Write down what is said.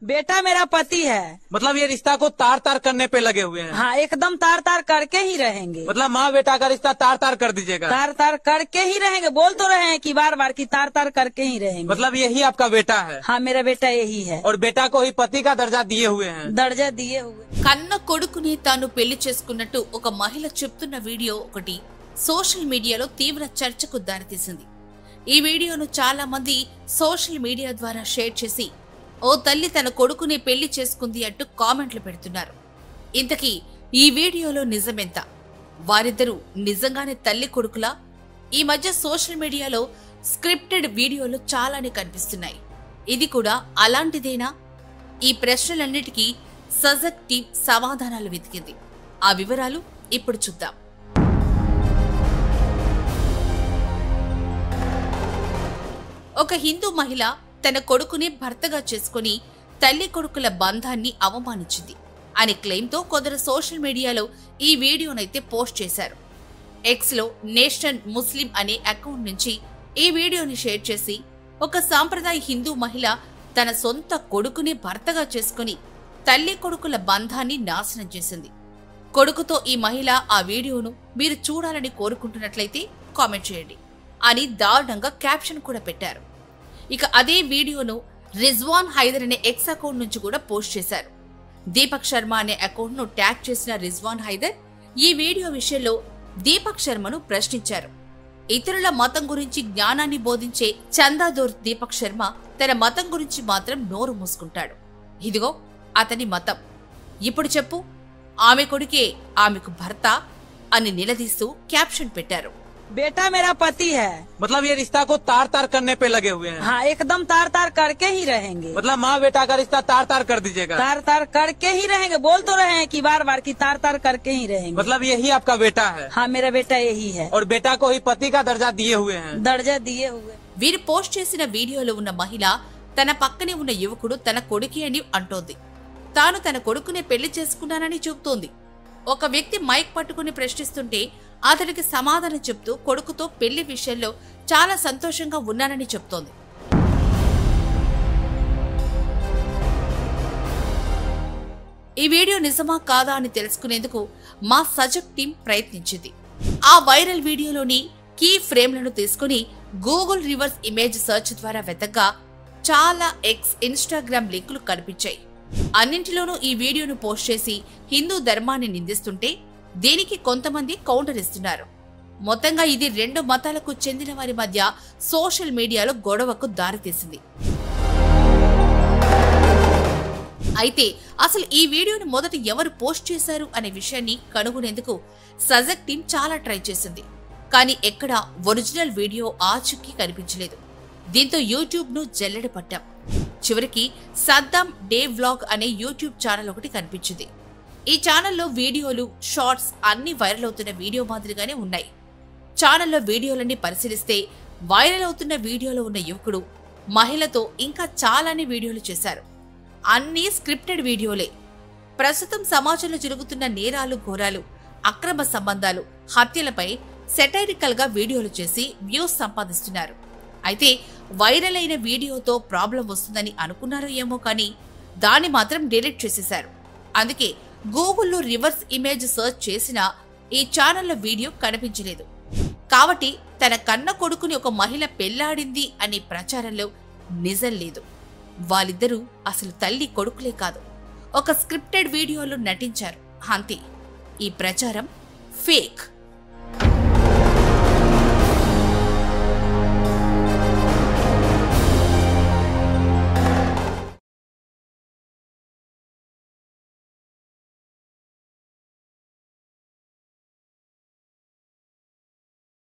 बेटा मेरा पति है। मतलब ये रिश्ता को तार तार करने पे लगे हुए हैं। हाँ, एकदम तार तार करके ही रहेंगे। मतलब माँ बेटा का रिश्ता तार तार कर दीजिएगा। तार तार करके ही रहेंगे, बोल तो रहे हैं कि बार बार की तार तार करके ही रहेंगे। मतलब यही आपका बेटा है? हाँ, मेरा बेटा यही है। और बेटा को ही पति का दर्जा दिए हुए हैं? दर्जा दिए हुए। కన్న కొడుకుని తాను పెళ్లి చేసుకున్నట్టు ఒక మహిళ చెప్తున్న వీడియో ఒకటి సోషల్ మీడియాలో తీవ్ర చర్చకు దారితీసింది. ఈ వీడియోను చాలా మంది సోషల్ మీడియా ద్వారా షేర్ చేసి ఓ తల్లి తన కొడుకుని పెళ్లి చేసుకుంది అంటూ కామెంట్లు పెడుతున్నారు. ఇంతకీ ఈ వీడియోలో నిజమెంత? వారిద్దరూ నిజంగానే తల్లి కొడుకులా? ఈ మధ్య సోషల్ మీడియాలో స్క్రిప్టెడ్ వీడియోలు చాలానే కనిపిస్తున్నాయి. ఇది కూడా అలాంటిదేనా? ఈ ప్రశ్నలన్నిటికీ సజక్ టీం సమాధానాలు వెతికింది. ఆ వివరాలు ఇప్పుడు చూద్దాం. ఒక హిందూ మహిళ తన కొడుకుని భర్తగా చేసుకుని తల్లి కొడుకుల బంధాన్ని అవమానించింది అనే క్లెయిమ్తో కొందరు సోషల్ మీడియాలో ఈ వీడియోనైతే పోస్ట్ చేశారు. ఎక్స్లో నేషనల్ ముస్లిం అనే అకౌంట్ నుంచి ఈ వీడియోని షేర్ చేసి ఒక సాంప్రదాయ హిందూ మహిళ తన సొంత కొడుకుని భర్తగా చేసుకుని తల్లి కొడుకుల బంధాన్ని నాశనం చేసింది. కొడుకుతో ఈ మహిళ ఆ వీడియోను మీరు చూడాలని కోరుకుంటున్నట్లయితే కామెంట్ చేయండి అని దారుణంగా క్యాప్షన్ కూడా పెట్టారు. ఇక అదే వీడియోను రిజ్వాన్ హైదర్ అనే ఎక్స్ అకౌంట్ నుంచి కూడా పోస్ట్ చేశారు. దీపక్ శర్మ అనే అకౌంట్ ను ట్యాగ్ చేసిన రిజ్వాన్ హైదర్ ఈ వీడియో విషయంలో దీపక్ శర్మను ప్రశ్నించారు. ఇతరుల మతం గురించి జ్ఞానాన్ని బోధించే చందాదోర్ దీపక్ శర్మ తన మతం గురించి మాత్రం నోరు మూసుకుంటాడు. ఇదిగో అతని మతం, ఇప్పుడు చెప్పు, ఆమె కొడుకే ఆమెకు భర్త అని నిలదీస్తూ క్యాప్షన్ పెట్టారు. बेटा मेरा पति है। मतलब ये रिश्ता को तार तार करने पे लगे हुए हैं? हाँ, एकदम तार तार करके ही रहेंगे। मतलब माँ बेटा का रिश्ता तार तार कर दीजिएगा? तार तार करके ही रहेंगे, बोल तो रहे हैं कि बार बार की तार तार करके ही रहेंगे। मतलब यही आपका बेटा है? हाँ, मेरा बेटा यही है। और बेटा को ही पति का दर्जा दिए हुए हैं? दर्जा दिए हुए। వీరు పోస్ట్ చేసిన వీడియోలో ఉన్న మహిళ తన పక్కనే ఉన్న యువకుడు తన కొడుకి అని అంటోంది. తాను తన కొడుకునే పెళ్లి చేసుకున్నానని చెబుతోంది. ఒక వ్యక్తి మైక్ పట్టుకుని ప్రశ్నిస్తుంటే అతడికి సమాధానం చెప్తూ కొడుకుతో పెళ్లి విషయంలో చాలా సంతోషంగా ఉన్నానని చెప్తోంది. ఈ వీడియో నిజమా కాదా అని తెలుసుకునేందుకు మా సజక్ టీం ప్రయత్నించింది. ఆ వైరల్ వీడియోలోని కీ ఫ్రేమ్లను తీసుకుని గూగుల్ రివర్స్ ఇమేజ్ సెర్చ్ ద్వారా వెతకగా చాలా ఎక్స్, ఇన్స్టాగ్రామ్ లింకులు కనిపించాయి. అన్నింటిలోనూ ఈ వీడియోను పోస్ట్ చేసి హిందూ ధర్మాన్ని నిందిస్తుంటే దీనికి కొంతమంది కౌంటర్ ఇస్తున్నారు. మొత్తంగా ఇది రెండు మతాలకు చెందిన వారి మధ్య సోషల్ మీడియాలో గొడవకు దారితీసింది. అయితే అసలు ఈ వీడియోను మొదట ఎవరు పోస్ట్ చేశారు అనే విషయాన్ని కనుగొనేందుకు సజక్ టీం చాలా ట్రై చేసింది. కానీ ఎక్కడా ఒరిజినల్ వీడియో ఆచూకీ కనిపించలేదు. దీంతో యూట్యూబ్ ను జల్లెడ పట్టాం. చివరికి సద్దాం డే వ్లాగ్ అనే యూట్యూబ్ ఛానల్ ఒకటి కనిపించింది. ఈ ఛానల్లో వీడియోలు, షార్ట్స్ అన్ని వైరల్ అవుతున్న వీడియో మాదిరిగానే ఉన్నాయి. ఛానల్లో వీడియోలన్నీ పరిశీలిస్తే వైరల్ అవుతున్న వీడియోలో ఉన్న యువకుడు మహిళతో ఇంకా చాలానే వీడియోలు చేశారు. అన్నీ స్క్రిప్టెడ్ వీడియోలే. ప్రస్తుతం సమాజంలో జరుగుతున్న నేరాలు, ఘోరాలు, అక్రమ సంబంధాలు, హత్యలపై సెటైరికల్ గా వీడియోలు చేసి వ్యూస్ సంపాదిస్తున్నారు. అయితే వైరల్ అయిన వీడియోతో ప్రాబ్లం వస్తుందని అనుకున్నారో ఏమో కానీ దాన్ని మాత్రం డిలీట్ చేసేశారు. అందుకే గూగుల్లో రివర్స్ ఇమేజ్ సెర్చ్ చేసినా ఈ ఛానల్లో వీడియో కనిపించలేదు. కాబట్టి తన కన్న కొడుకుని ఒక మహిళ పెళ్లాడింది అనే ప్రచారంలో నిజం లేదు. వాళ్ళిద్దరూ అసలు తల్లి కొడుకులే కాదు, ఒక స్క్రిప్టెడ్ వీడియోలో నటించారు అంతే. ఈ ప్రచారం ఫేక్.